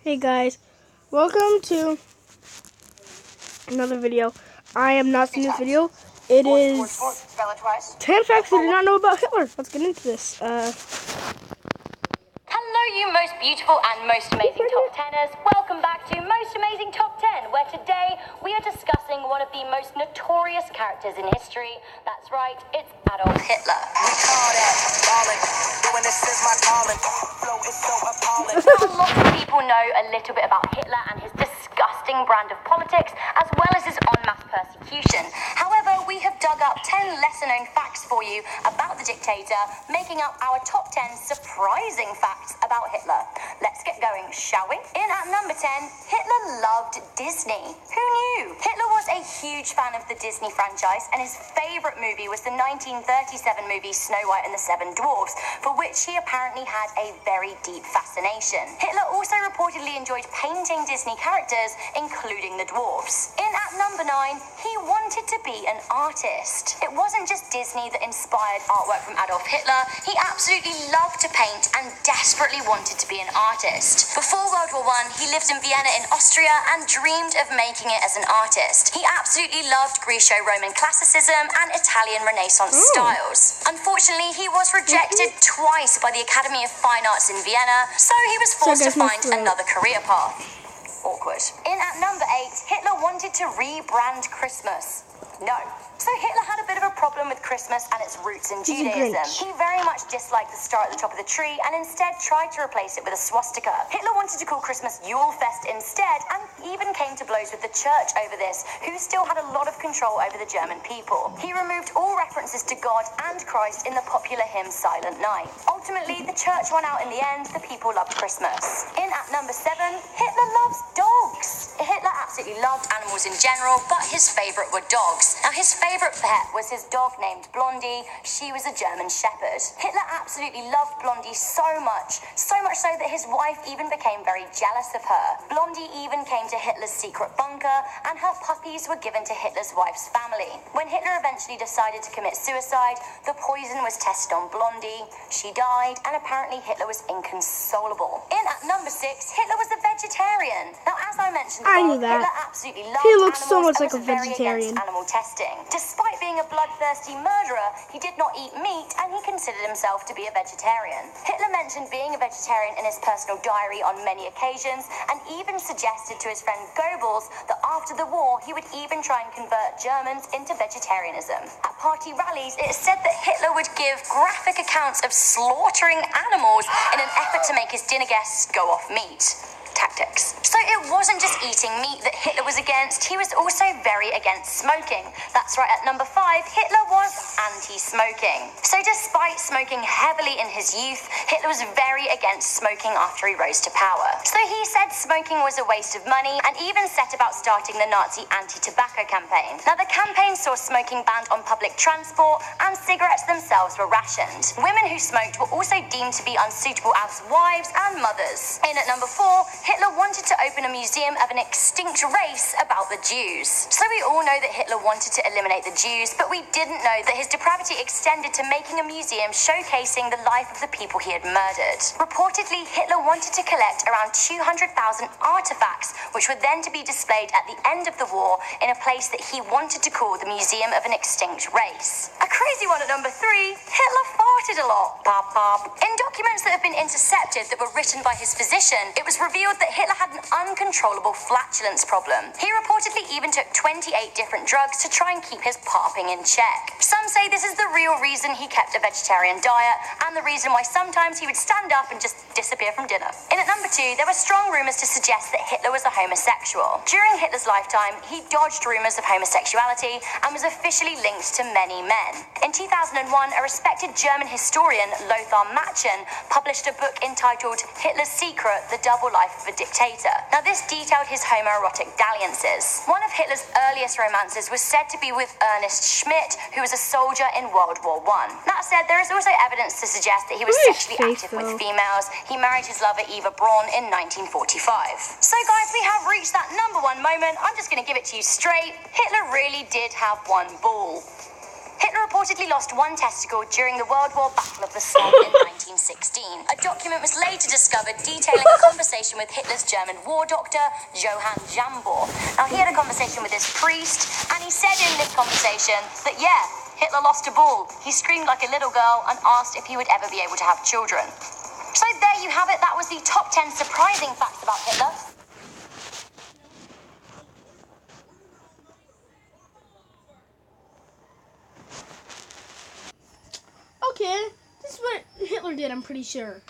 Hey guys, welcome to another video. I am not seeing this video. It is 10 facts you did not know about Hitler. Let's get into this. Hello you most beautiful and most amazing top teners. Welcome back to Most Amazing Top 10, where today we are discussing one of the most notorious characters in history. That's right, it's Adolf Hitler. We call that ballin'. Doing this is my calling. Flow is so appalling. Now, lots of people know a little bit about Hitler and his disgusting brand of politics, as well as his en masse persecution. However, we have dug up 10 lesser-known facts for you about the dictator, making up our top 10 surprising facts about Hitler. Let's get going, shall we? In at number 10, Hitler loved Disney. Who knew? Hitler was a huge fan of the Disney franchise, and his favorite movie was the 1937 movie Snow White and the Seven Dwarfs, for which he apparently had a very deep fascination. Hitler also reportedly enjoyed painting Disney characters, including the dwarfs. In at number 9, he wanted to be an artist. It wasn't just Disney that inspired artwork from Adolf Hitler. He absolutely loved to paint and desperately wanted to be an artist. Before World War I, he lived in Vienna in Austria and dreamed of making it as an artist. He absolutely loved Greco-Roman classicism and Italian Renaissance styles. Unfortunately, he was rejected twice by the Academy of Fine Arts in Vienna, so he was forced to find another career path. Awkward. In at number 8, Hitler wanted to rebrand Christmas. No. So Hitler had a bit of a problem with Christmas and its roots in Judaism. He very much disliked the star at the top of the tree and instead tried to replace it with a swastika. Hitler wanted to call Christmas Yule-fest instead and even came to blows with the church over this, who still had a lot of control over the German people. He removed all references to God and Christ in the popular hymn Silent Night. Ultimately, the church won out in the end. The people loved Christmas. In at number 7, Hitler loves dogs. Hitler absolutely loved animals in general, but his favorite were dogs. Now, his favorite pet was his dog named Blondie. She was a German Shepherd. Hitler absolutely loved Blondie so much so that his wife even became very jealous of her. Blondie even came to Hitler's secret bunker, and her puppies were given to Hitler's wife's family. When Hitler eventually decided to commit suicide, the poison was tested on Blondie. She died, and apparently Hitler was inconsolable. In at number 6, Hitler was a vegetarian. Now, as I mentioned I knew above, that. Hitler absolutely loved He looks so animals much like and a was very vegetarian. against animal testing. Despite being a bloodthirsty murderer, he did not eat meat, and he considered himself to be a vegetarian. Hitler mentioned being a vegetarian in his personal diary on many occasions, and even suggested to his friend Goebbels that after the war, he would even try and convert Germans into vegetarianism. At party rallies, it is said that Hitler would give graphic accounts of slaughtering animals in an effort to make his dinner guests go off meat. Tactics. So it wasn't just eating meat that Hitler was against, he was also very against smoking. That's right, at number 5, Hitler was anti-smoking. So despite smoking heavily in his youth, Hitler was very against smoking after he rose to power. So he said smoking was a waste of money and even set about starting the Nazi anti-tobacco campaign. Now, the campaign saw smoking banned on public transport and cigarettes themselves were rationed. Women who smoked were also deemed to be unsuitable as wives and mothers. In at number 4, Hitler wanted to open a museum of an extinct race about the Jews. So we all know that Hitler wanted to eliminate the Jews, but we didn't know that his depravity extended to making a museum showcasing the life of the people he had murdered. Reportedly, Hitler wanted to collect around 200,000 artifacts, which were then to be displayed at the end of the war in a place that he wanted to call the Museum of an Extinct Race. A crazy one at number 3, Hitler farted a lot. Pop, pop. In documents that have been intercepted that were written by his physician, it was revealed that Hitler had an uncontrollable flatulence problem. He reportedly even took 28 different drugs to try and keep his popping in check. Some say this is the real reason he kept a vegetarian diet and the reason why sometimes he would stand up and just disappear from dinner. In at number 2, there were strong rumors to suggest that Hitler was a homosexual. During Hitler's lifetime, he dodged rumors of homosexuality and was officially linked to many men. In 2001, a respected German historian, Lothar Machen, published a book entitled Hitler's Secret: The Double Life of a Dictator. Now, this detailed his homoerotic dalliances. One of Hitler's earliest romances was said to be with Ernest Schmidt, who was a soldier in World War I. That said, there is also evidence to suggest that he was sexually active with females. He married his lover Eva Braun in 1945. So guys, we have reached that number 1 moment. I'm just going to give it to you straight. Hitler really did have one ball. Hitler reportedly lost one testicle during the World War Battle of the Somme in 1916. A document was later discovered detailing a conversation with Hitler's German war doctor, Johann Jambor. Now, he had a conversation with this priest, and he said in this conversation that, yeah, Hitler lost a ball. He screamed like a little girl and asked if he would ever be able to have children. So there you have it. That was the top 10 surprising facts about Hitler. Okay, this is what Hitler did, I'm pretty sure.